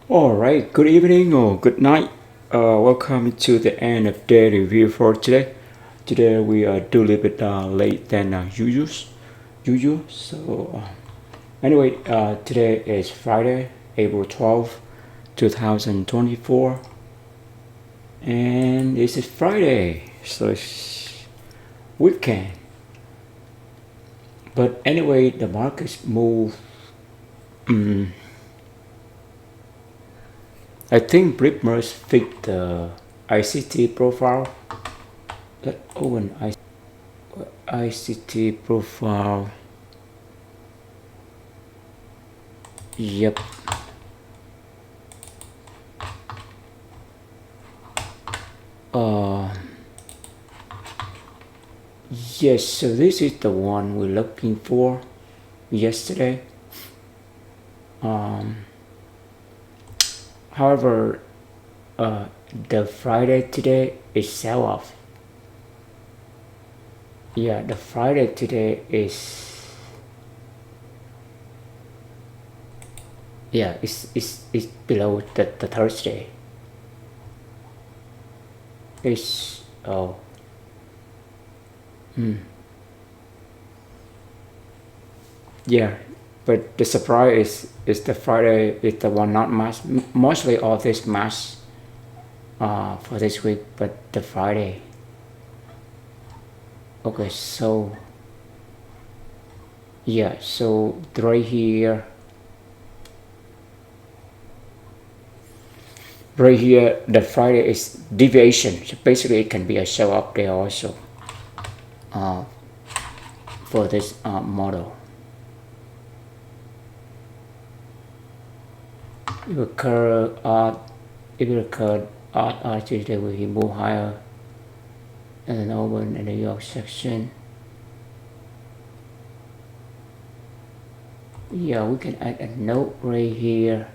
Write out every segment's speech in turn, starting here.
All right, good evening or good night. Welcome to the end of day review for today. Today we are do a little bit late than usual. So today is Friday, April 12th, 2024, and this is Friday, so it's weekend. But anyway, the markets move. I think Britmers fit the ICT profile. Let's open ICT profile. Yep. Uh, yes, so this is the one we're looking for yesterday. However, the Friday today is sell off. Yeah, the Friday today is it's below the Thursday. It's oh yeah, but the surprise is the Friday is the one not much. Mostly all this mass for this week, but the Friday. Okay, so yeah, so right here the Friday is deviation. So basically, it can be a show up day also for this model. If it occur odd Tuesday, will he move higher and then open in the New York section? Yeah, we can add a note right here.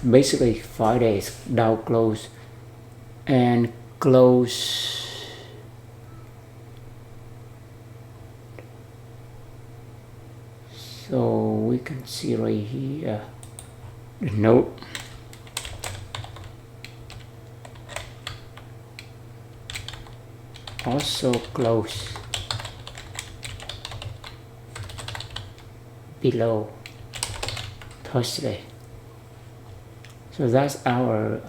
Basically Friday is Dow close and close. So we can see right here the note. Also close below Thursday. So that's our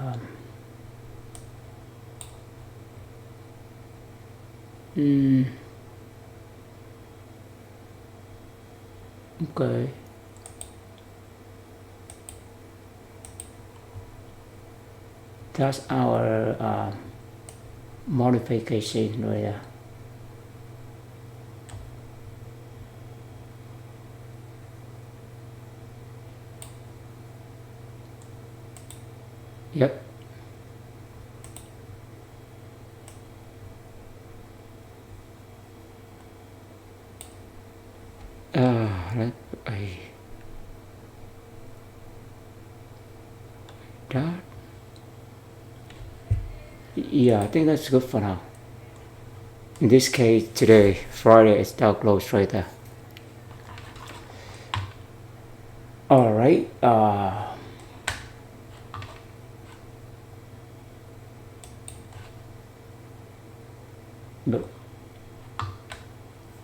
okay. That's our modification right there. Yep. That yeah, I think that's good for now. In this case, today, Friday, is Dow close right there. All right. Look.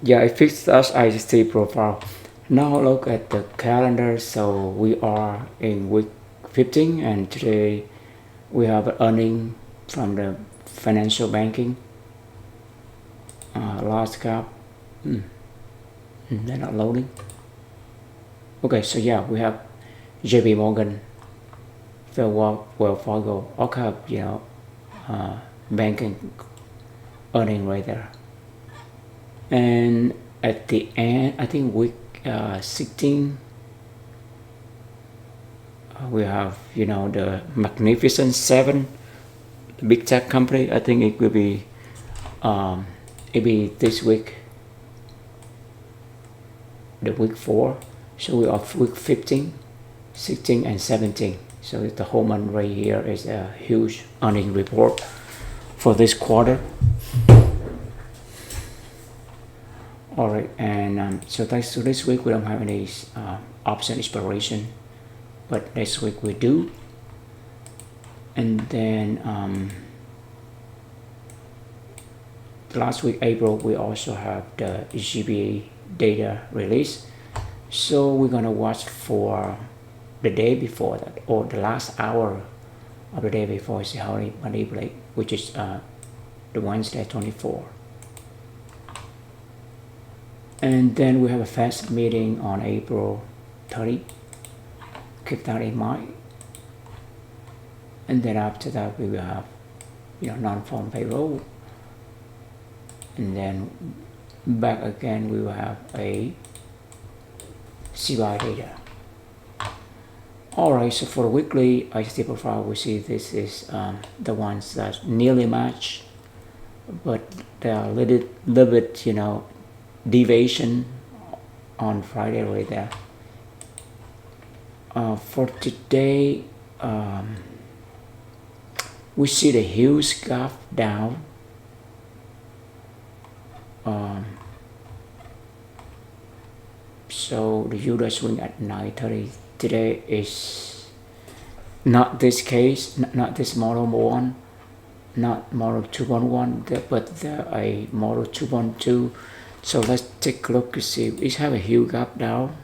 Yeah, it fits us ICT profile. Now look at the calendar. So we are in week 15, and today we have an earning from the financial banking. Large cap. They're not loading. Okay, so yeah, we have JP Morgan, Wells Fargo, all kind of banking earning right there. And at the end, I think week 16, we have the Magnificent Seven, the big tech company. I think it will be this week, the week 4. So we are week 15, 16, and 17. So the whole month right here is a huge earning report for this quarter. All right, and so thanks to this week we don't have any option expiration, but next week we do. And then last week April we also have the GBA data release, so we're gonna watch for the day before that or the last hour of the day before, see how they manipulate, which is the Wednesday 24. And then we have a fast meeting on April 30. Keep that in mind. And then after that we will have non-farm payroll. And then back again we will have a CPI data. Alright, so for the weekly ICT profile, we see this is the ones that nearly match, but there are a little bit deviation on Friday right there. For today, we see the huge gap down. So the euro swing at 9:30 today is not this case, not this model 1, not model 211, but a model 212. So let's take a look to see. It have a huge gap down.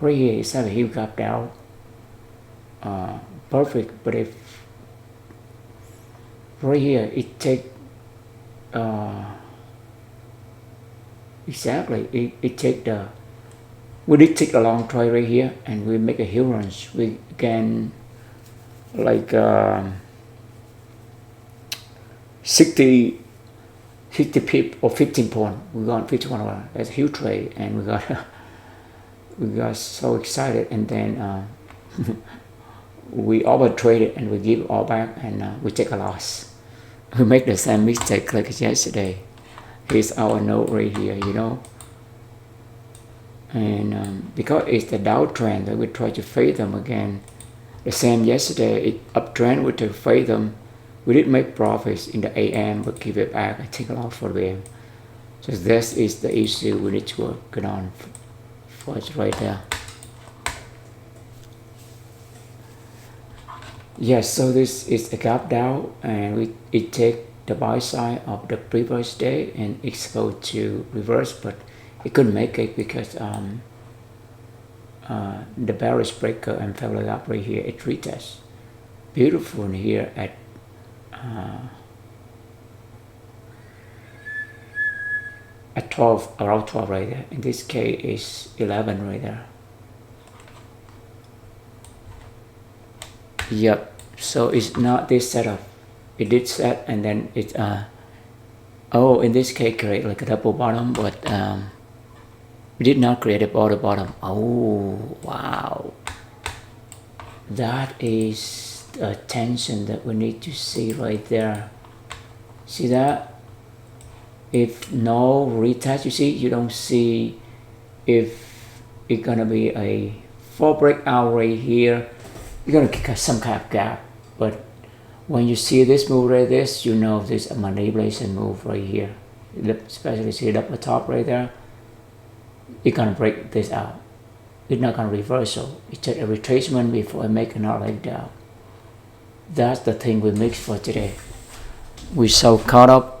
Right here, it's have a huge gap down. Perfect, but if right here it take exactly it take the we did take a long trade right here and we make a huge range. We can like 60 pip or 15 point. We got 51. That's a huge trade, and we got so excited, and then we over traded and we give all back, and we take a loss. We make the same mistake like yesterday. Here's our note right here, and because it's the downtrend that we try to fade them again. The same yesterday, it uptrend, we to fade them. We did make profits in the AM, but give it back. I take a loss for them. So this is the issue we need to work on for it right there. Yes, so this is a gap down, and it take the buy side of the previous day and it's go to reverse, but it couldn't make it because the bearish breaker and failure gap right here, it retests beautiful in here at at 12, around 12 right there. In this case is 11 right there. Yep, so it's not this setup. It did set and then it in this case create like a double bottom, but we did not create a bottom. Oh wow, that is the tension that we need to see right there. See that? If no retest, you see, you don't see if it's gonna be a full breakout right here. You're gonna kick some kind of gap, but when you see this move right this, you know this is a manipulation move right here. Especially see it up the top right there. It's gonna break this out. It's not gonna reverse, so it's a retracement before I make another leg down. That's the thing we mix for today. We so caught up,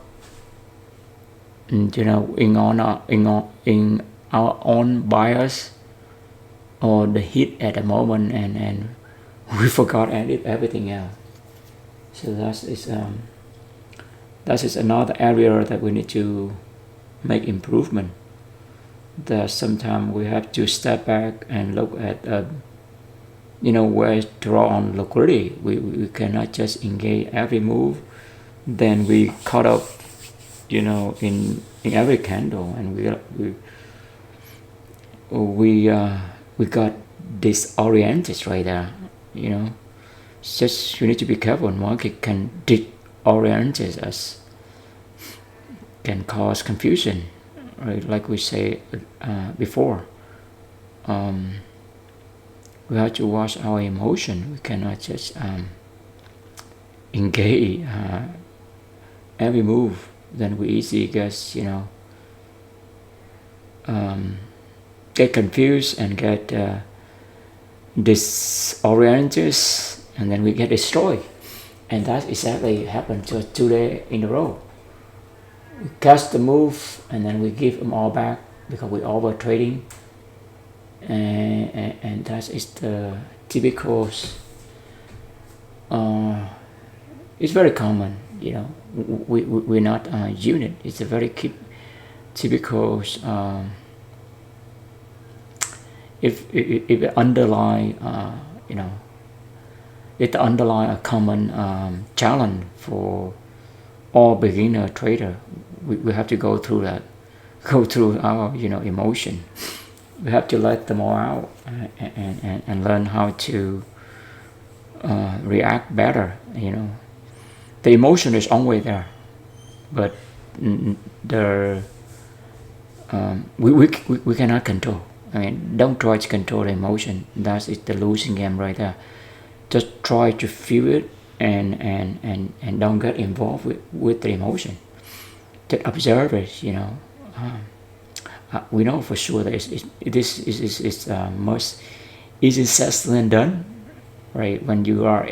in our own bias or the hit at the moment, and we forgot everything else. So that is another area that we need to make improvement. That sometimes we have to step back and look at where to draw on liquidity. We cannot just engage every move, then we caught up in every candle, and we got disoriented right there. Just you need to be careful. Market can disorient us, can cause confusion, right? Like we say before, we have to watch our emotion. We cannot just engage every move, then we easily get get confused and get disoriented, and then we get destroyed. And that exactly happened to us 2 days in a row. We catch the move and then we give them all back because we over trading, and that is the typical. It's very common, we're not unit. It's a very typical. If it underlie, it underlie a common challenge for all beginner trader. We have to go through that, go through our emotion. We have to let them all out and learn how to react better. The emotion is always there, but we cannot control. I mean, don't try to control the emotion. That is the losing game right there. Just try to feel it and don't get involved with the emotion. Just observe it. We know for sure that this is most easy said than done, right? When you are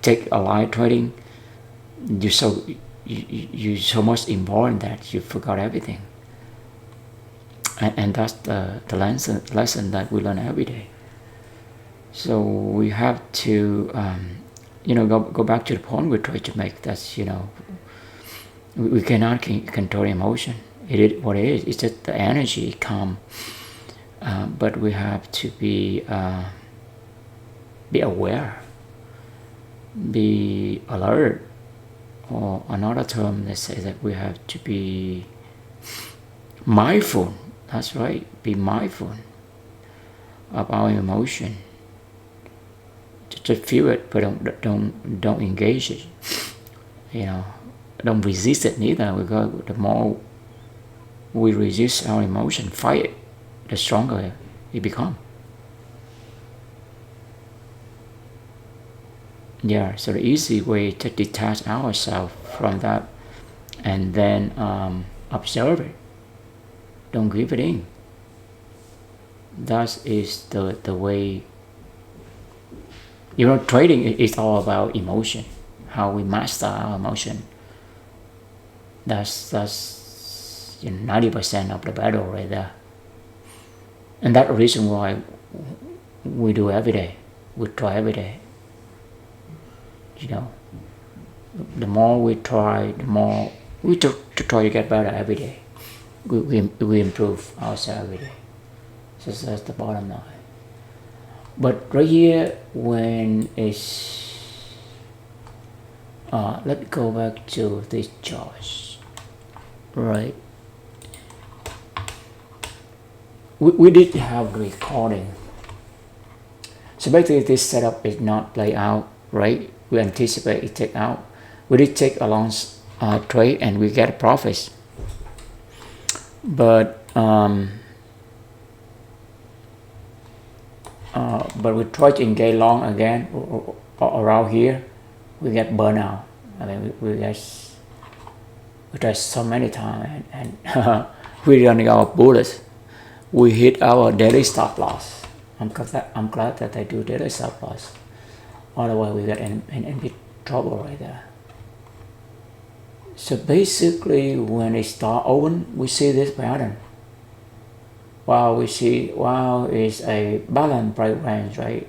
take a live trading, you so much involved in that you forgot everything, and that's the lesson that we learn every day. So we have to go back to the point we try to make. That's we cannot control emotion. It is what it is. It's just the energy come, but we have to be aware, be alert, or another term that says that we have to be mindful. That's right. Be mindful of our emotion. Just feel it, but don't engage it. Don't resist it neither. Because the more we resist our emotion, fight it, the stronger it becomes. Yeah, so the easy way to detach ourselves from that and then observe it. Don't give it in. That is the way. Trading is all about emotion. How we master our emotion. That's 90% of the battle right there. And that's the reason why we do every day. We try every day. The more we try, the more we try to get better every day. We improve ourselves every day. So that's the bottom line. But right here, when it's let's go back to this chart, right? We did have the recording. So basically, this setup is not laid out, right? We anticipate it take out. We did take a long trade and we get profits, but we try to engage long again around here. We get burnout. I mean, we try so many times and we running out of bullets. We hit our daily stop loss. I'm glad that I do daily stop loss. Otherwise, we get in big trouble right there. So basically, when it start open, we see this pattern. We see is a balanced price range, right?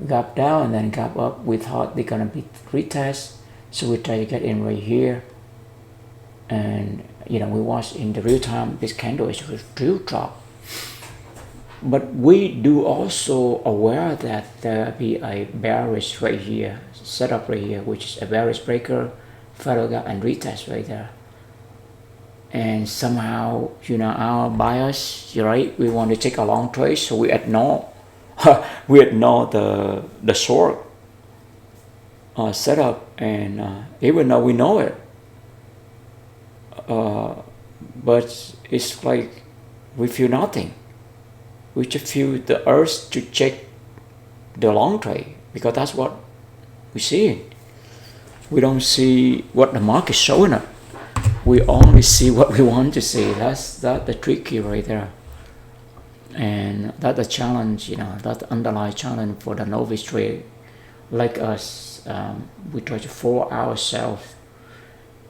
Gap down and then gap up. We thought they're gonna be retest, so we try to get in right here. And we watch in the real time this candle is a real drop. But we do also aware that there be a bearish right here, setup right here, which is a bearish breaker, fatal gap, and retest right there. And somehow, our bias, right? We want to take a long trade, so we ignore the short setup, and even though we know it, but it's like we feel nothing. We just feel the urge to check the long trade because that's what we see. We don't see what the market's showing us. We only see what we want to see. That's the tricky right there. And that's the challenge, that's the underlying challenge for the novice trader like us. We try to force ourselves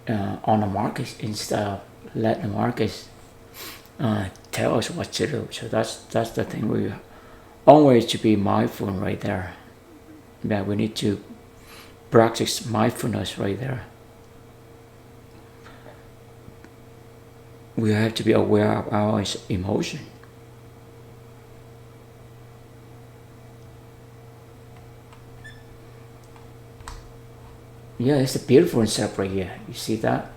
on the market instead of let the market tell us what to do. So that's the thing. We always to be mindful right there. Yeah, we need to practice mindfulness right there. We have to be aware of our emotion. Yeah, it's a beautiful setup right here. You see that?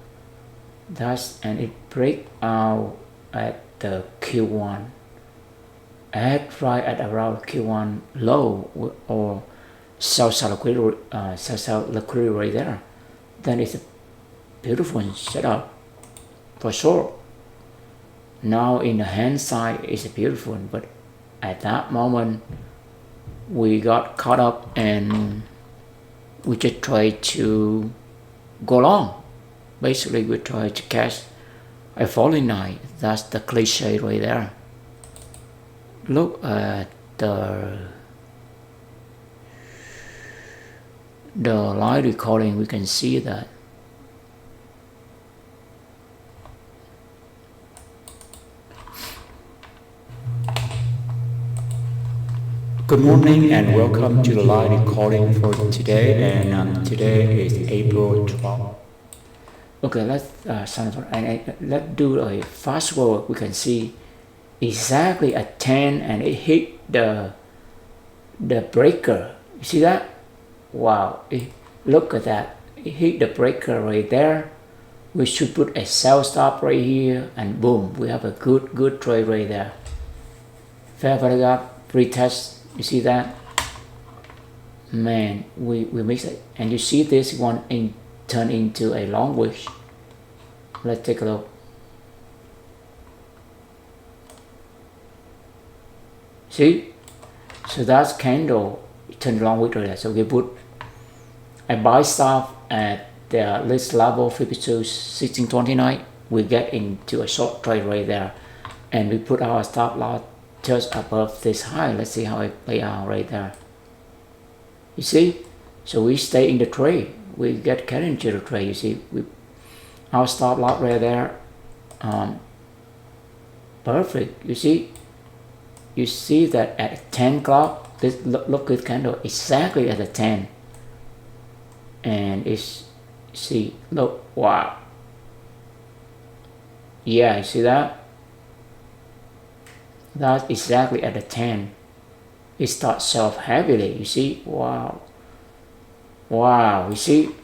And it break out at the Q1 right at around Q1 low or sell liquidity right there. Then it's a beautiful setup for sure. Now in the hand side it's beautiful, but at that moment we got caught up and we just try to go long. Basically we try to catch a falling knife. That's the cliche right there. Look at the live recording, we can see that. Good morning and welcome to the live recording for today, and today is April 12th. Okay, let's let's do a fast forward. We can see exactly at 10 and it hit the breaker. You see that? Wow, look at that. It hit the breaker right there. We should put a sell stop right here and boom, we have a good trade right there. Fair value gap, retest. You see that? Man, we mix it. And you see this one turn into a long wick. Let's take a look. See? So that's candle turn long wick right there. So we put a buy stop at the list level 52.1629. We get into a short trade right there. And we put our stop loss just above this high. Let's see how it play out right there. You see? So we stay in the trade. We get carried into the trade. You see, our stop loss right there. Perfect. You see that at 10 o'clock, this look this candle exactly at the 10. And it's, see, look, wow. Yeah, you see that? That's exactly at the 10. It starts sell heavily. You see? Wow. You see?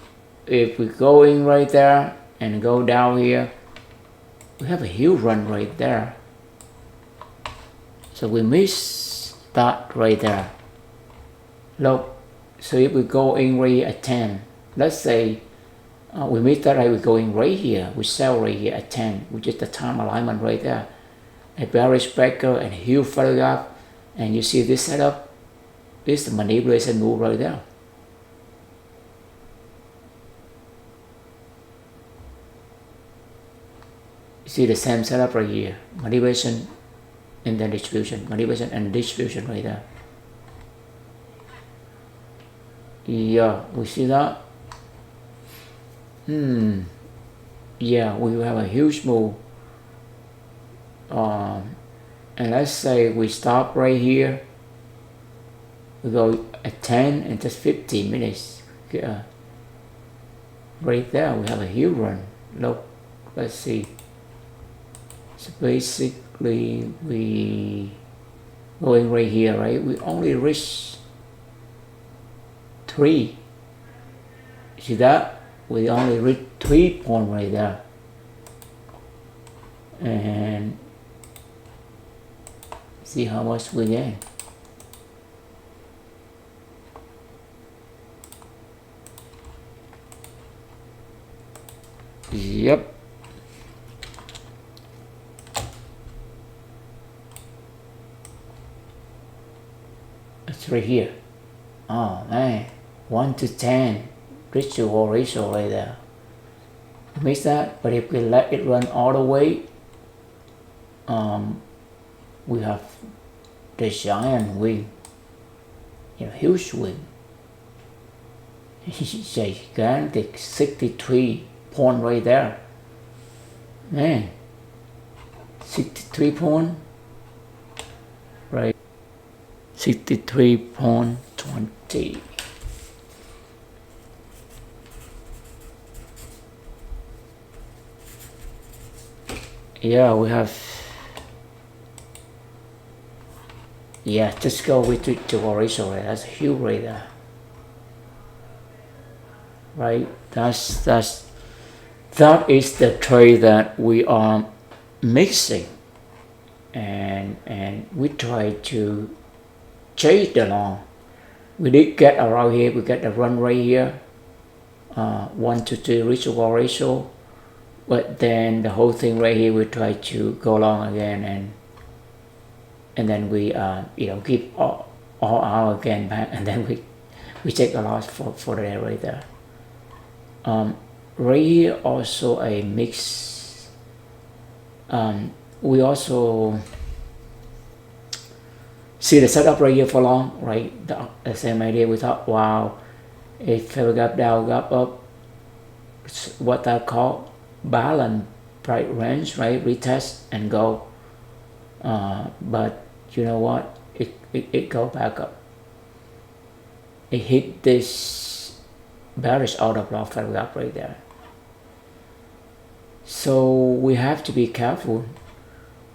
If we go in right there and go down here, we have a huge run right there. So we miss that right there. Look. So if we go in right here at 10, let's say we miss that right, we go in right here. We sell right here at 10, which is the time alignment right there. A bearish breaker and huge value gap, and you see this setup. This is the manipulation move right there. You see the same setup right here. Manipulation and then distribution. Manipulation and distribution right there. Yeah, we see that. Yeah, we have a huge move. And let's say we stop right here. We go at 10 and just 15 minutes. Yeah. Right there we have a huge run. Look, let's see. So basically we going right here, right? We only reach 3. See that? We only reach 3 points right there. And see how much we gain. Yep. It's right here. Oh man, 1 to 10. reach to horizon right there. We miss that, but if we let it run all the way, we have the giant wing, huge wing. Gigantic 63 point right there. Man, 63 point, right? 63.20. Yeah, we have. Yeah, just go with the horizon. Right? That's a huge right there. Right? That is the trade that we are mixing, and we try to chase the long. We did get around here. We get the run right here. 1 to 2 reachable ratio, but then the whole thing right here we try to go long again, and then we give all our again back, and then we take a loss for that right there. Right here also a mix. We also see the setup right here for long, right? The same idea. We thought, wow, if fell gap down, gap up, it's what I call balance price range, right? Retest and go. But you know what? It go back up. It hit this bearish out of block fell gap right there. So we have to be careful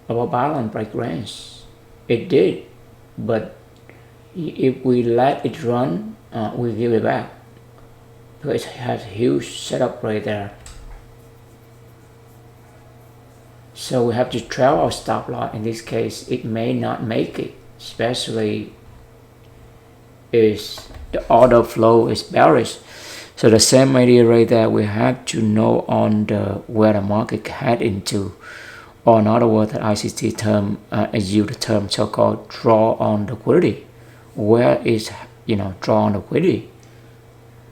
about balance price range. It did, but if we let it run, we give it back because it has huge setup right there. So we have to trail our stop loss. In this case, it may not make it, especially if the order flow is bearish. So the same idea right there, we have to know on the where the market head into, or in other words, that ICT term use the term so-called draw on liquidity. Where is draw on liquidity?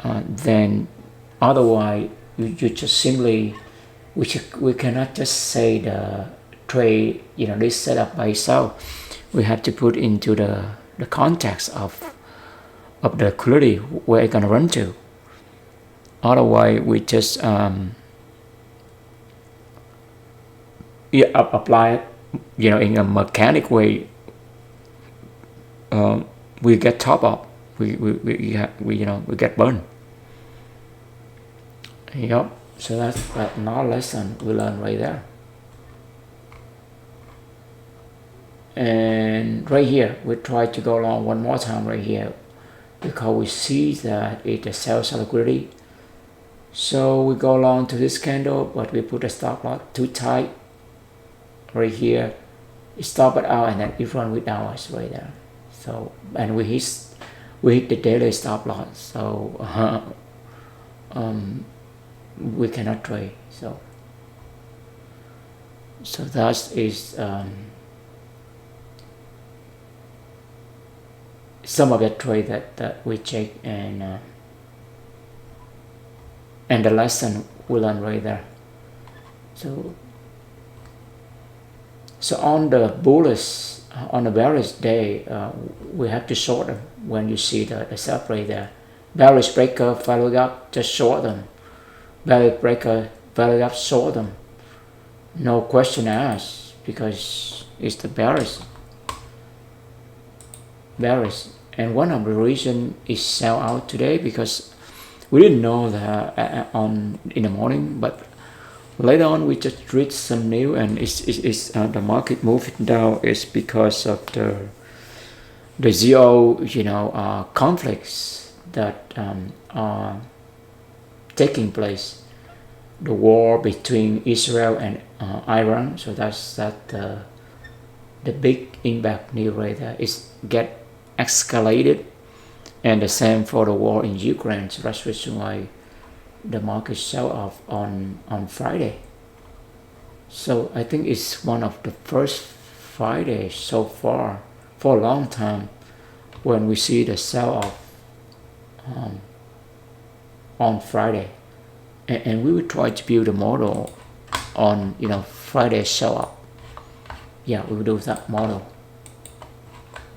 Then otherwise you just simply we cannot just say the trade this setup by itself. We have to put into the context of the liquidity where it's gonna run to. Otherwise we just apply it in a mechanic way. We get top up. We get burned. Yep. So that's another lesson we learned right there. And right here we try to go along one more time right here because we see that it's a sales liquidity. So we go along to this candle, but we put a stop loss too tight right here. It stop it out and then it run with hours right there. So and we hit the daily stop loss. So we cannot trade. So that is some of the trade that we check, and the lesson we learn right there. So on the bullish, on the bearish day, we have to short them. When you see the sell right there, bearish breaker following up, just short them. Bearish breaker following up, short them. No question asked, because it's the bearish. And one of the reason is sell out today, because we didn't know that in the morning, but later on we just read some news, and it's the market moving down is because of the geo conflicts that are taking place. The war between Israel and Iran. So that's the big impact news right there. It's get escalated, and the same for the war in Ukraine. So that's the reason why the market sell off on Friday. So I think it's one of the first Fridays so far for a long time when we see the sell off on Friday, and we will try to build a model on Friday sell up. Yeah, we will do that model.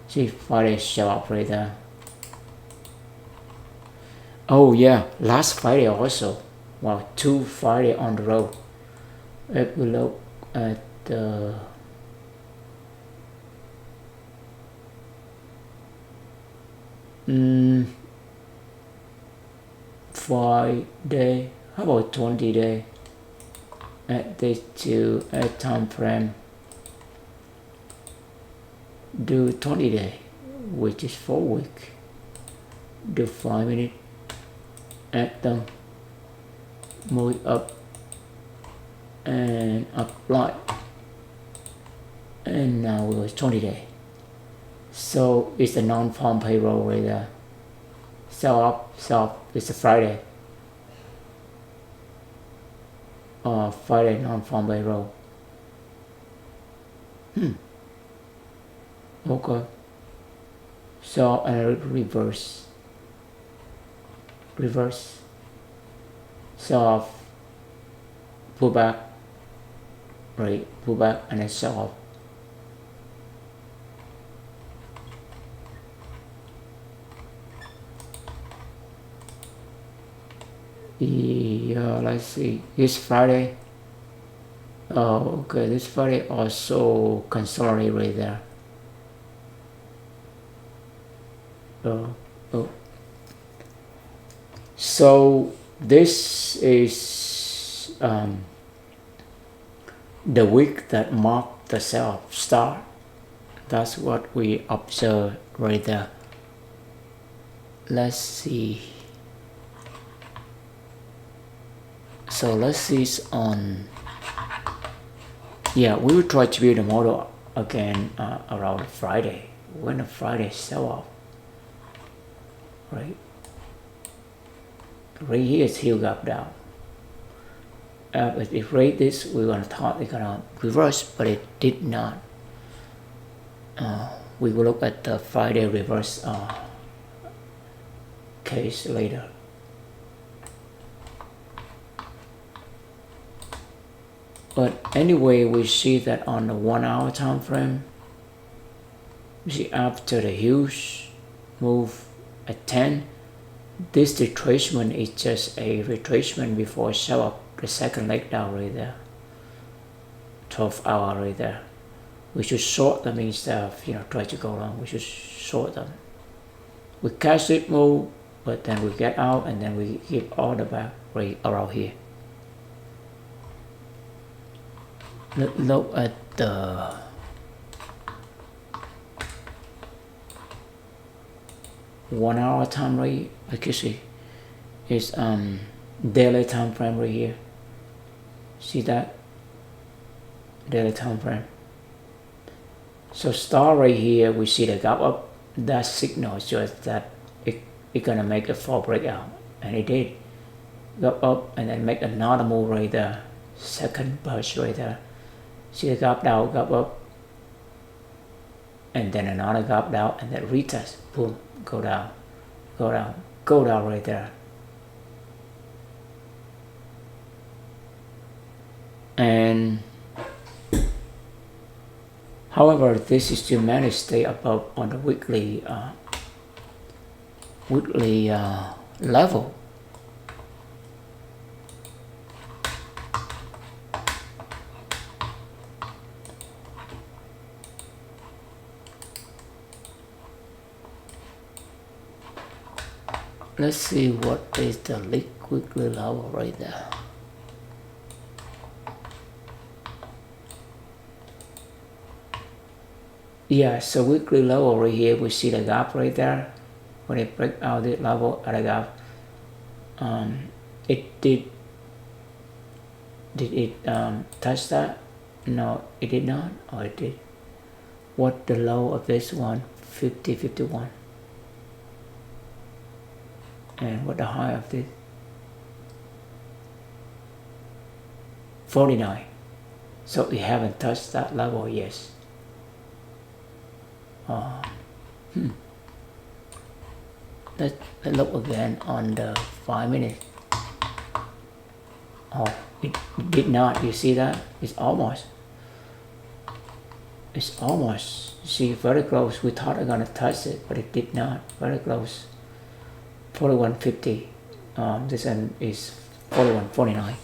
See, Friday sell up right there. Oh yeah, last Friday also. Wow, 2 Friday on the road. If we look at the Friday, how about 20 day at this 2 time frame? Do 20 day, which is 4 week. Do 5 minutes at them, move it up and apply, and now it was 20 day. So it's a non-farm payroll right there. Sell up, it's a Friday. Friday non-farm payroll. Okay. So and reverse. Sell off, pull back, right? Pull back and then sell off. Yeah, let's see. This Friday. Oh, okay. This Friday also consolidate right there. Oh. So this is the week that marked the sell start. That's what we observe right there. Let's see. So let's see on. Yeah, we will try to build a model again around Friday, when the Friday sell off. Right here is heel gap down. If it rate this, we're gonna thought it's gonna reverse, but it did not. We will look at the Friday reverse case later. But anyway, we see that on the 1 hour time frame, you see after the huge move at 10, this retracement is just a retracement before sell up the second leg down right there. 12 hour right there. We should short them instead of try to go long. We should short them. We catch it move, but then we get out and then we keep all the back right around here. Look at the one hour time right. I can see it's daily time frame right here. See that daily time frame. So start right here. We see the gap up. That signals just that it gonna make a fall breakout, and it did. Gap up and then make another move right there. Second push right there. See the gap down, gap up, and then another gap down, and then retest. Boom, go down right there. And however, this is still managed to stay above on the weekly level. Let's see what is the weekly level right there. Yeah, so weekly level right here, we see the gap right there. When it break out the level at a gap, it did it touch that? No, it did not, or it did. What the low of this one? 50, 51. And what the high of this? 49. So we haven't touched that level yet. Let's look again on the 5 minutes. Oh, it did not. You see that? It's almost. See, very close. We thought we were gonna touch it, but it did not. Very close. 41.50. This one is 41.49.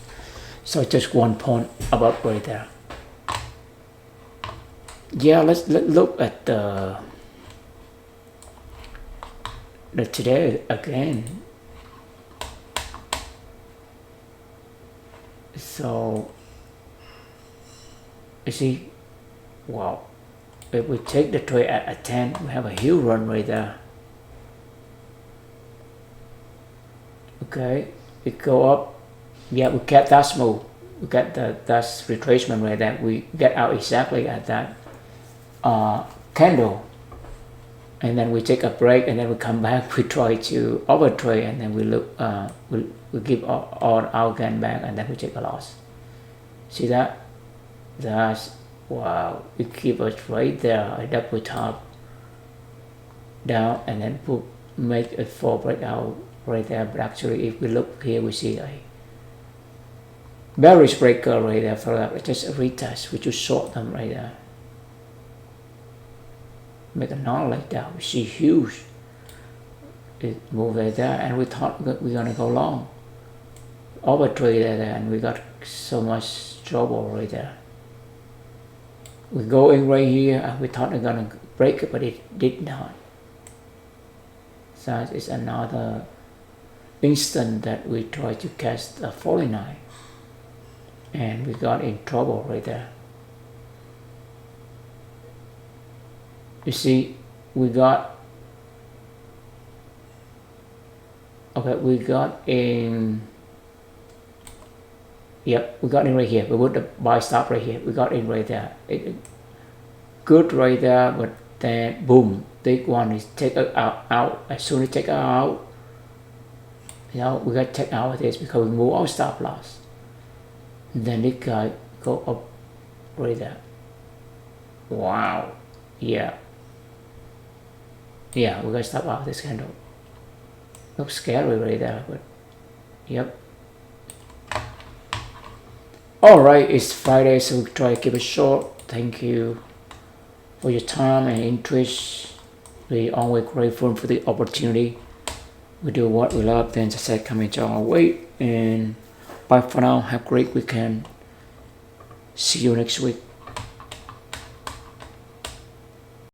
So just 1 point above right there. Yeah, let's look at the today again. So you see, wow, if we take the trade at a 10, we have a huge run right there. Okay, it go up. Yeah, we get that smooth. We get that's retracement right there. We get out exactly at that candle, and then we take a break, and then we come back. We try to overtrade, and then we look. We give all our gain back, and then we take a loss. See that? That's wow. It keep us right there. A double top down, and then make a full breakout right there. But actually, if we look here, we see a bearish breaker right there for that. Just a retest. We just short them right there. Make a knot like that. We see huge. It move right there, and we thought we're gonna go long. Overtrade there, and we got so much trouble right there. We go in right here, and we thought we're gonna break it, but it did not. So it's another instant that we try to catch a 49, and we got in trouble right there. You see, we got in. Yep, we got in right here. We put the buy stop right here. We got in right there. Good right there, but then boom, big one is take it out. As soon as take it out, we got to take out of this because we move our stop loss. And then this guy go up right there. Wow. Yeah, we got to stop out this candle. Looks scary right there, but yep. Alright, it's Friday, so we'll try to keep it short. Thank you for your time and interest. We always grateful for the opportunity. We do what we love, then just said coming to our way. And bye for now. Have a great weekend. See you next week.